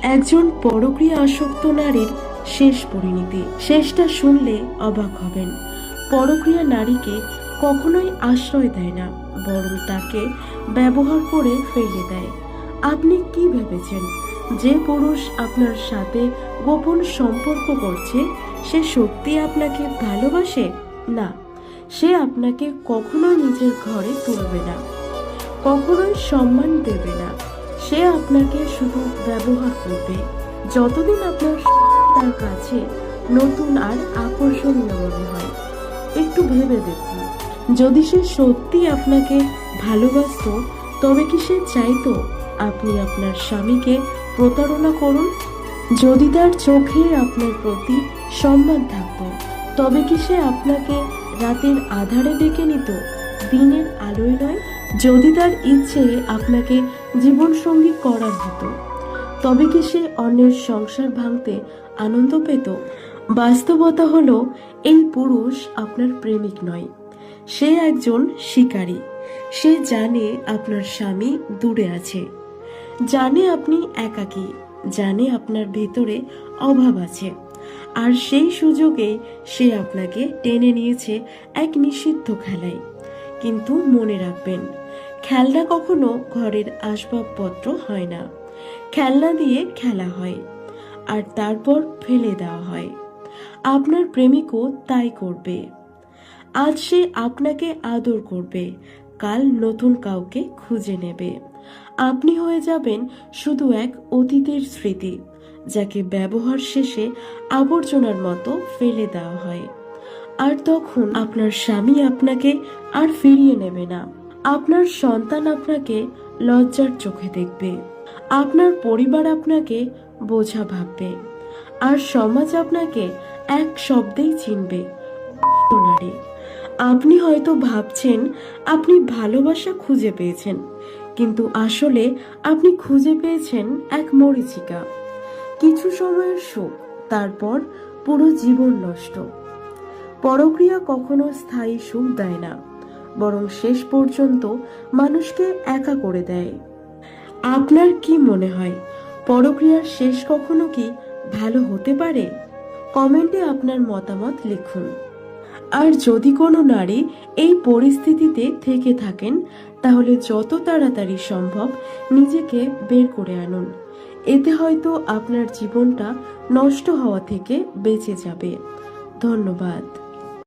একজন পরক্রিয়া আসক্ত নারীর শেষ পরিণতি। শেষটা শুনলে অবাক হবেন। পরক্রিয়া নারীকে কখনোই আশ্রয় দেয় না, বরং তাকে ব্যবহার করে ফেলে দেয়। আপনি কি ভেবেছেন যে পুরুষ আপনার সাথে গোপন সম্পর্ক করছে সে সত্যি আপনাকে ভালোবাসে? না, সে আপনাকে কখনোই নিজের ঘরে তুলবে না, কখনোই সম্মান দেবে না। সে আপনাকে শুধু ব্যবহার করবে যতদিন আপনার তার কাছে নতুন আর আকর্ষণীয় মনে হয়। একটু ভেবে দেখুন, যদি সে সত্যি আপনাকে ভালোবাসতো তবে কি সে চাইতো আপনি আপনার স্বামীকে প্রতারণা করুন? যদি তার চোখে আপনার প্রতি সম্মান থাকতো তবে কি সে আপনাকে রাতের আঁধারে ডেকে নিত, দিনের আলোয় নয়? যদি তার ইচ্ছে আপনাকে জীবনসঙ্গী করার হতো তবে কি সে অন্যের সংসার ভাঙতে আনন্দ পেত? বাস্তবতা হলো এই পুরুষ আপনার প্রেমিক নয়, সে একজন শিকারী। সে জানে আপনার স্বামী দূরে আছে, জানে আপনি একাকী, জানে আপনার ভেতরে অভাব আছে, আর সেই সুযোগে সে আপনাকে টেনে নিয়েছে এক নিষিদ্ধ খেলায়। কিন্তু মনে রাখবেন, খেলনা কখনো ঘরের আসবাবপত্র হয় না। খেলনা দিয়ে খেলা হয় আর তারপর ফেলে দেওয়া হয়। আপনার প্রেমিকও তাই করবে। আজ সে আপনাকে আদর করবে, কাল নতুন কাউকে খুঁজে নেবে। আপনি হয়ে যাবেন শুধু এক অতীতের স্মৃতি, যাকে ব্যবহার শেষে আবর্জনার মতো ফেলে দেওয়া হয়। আর তখন আপনার স্বামী আপনাকে আর ফিরিয়ে নেবে না। আপনার সন্তান আপনাকে লজ্জার চোখে দেখবে, আপনার পরিবার আপনাকে বোঝা ভাববে, আর সমাজ আপনাকে এক শব্দেই চিনবে, নারী। আপনি হয়তো ভাবছেন আপনি ভালোবাসা খুঁজে পেয়েছেন, কিন্তু আসলে আপনি খুঁজে পেয়েছেন এক মরীচিকা। কিছু সময়ের সুখ, তারপর পুরো জীবন নষ্ট। পরক্রিয়া কখনো স্থায়ী সুখ দেয় না, বরং শেষ পর্যন্ত মানুষকে একা করে দেয়। আপনার কি মনে হয়, পরক্রিয়ার শেষ কখনো কি ভালো হতে পারে? কমেন্টে আপনার মতামত লিখুন। আর যদি কোনো নারী এই পরিস্থিতিতে থেকে থাকেন, তাহলে যত তাড়াতাড়ি সম্ভব নিজেকে বের করে আনুন। এতে হয়তো আপনার জীবনটা নষ্ট হওয়া থেকে বেঁচে যাবে। ধন্যবাদ।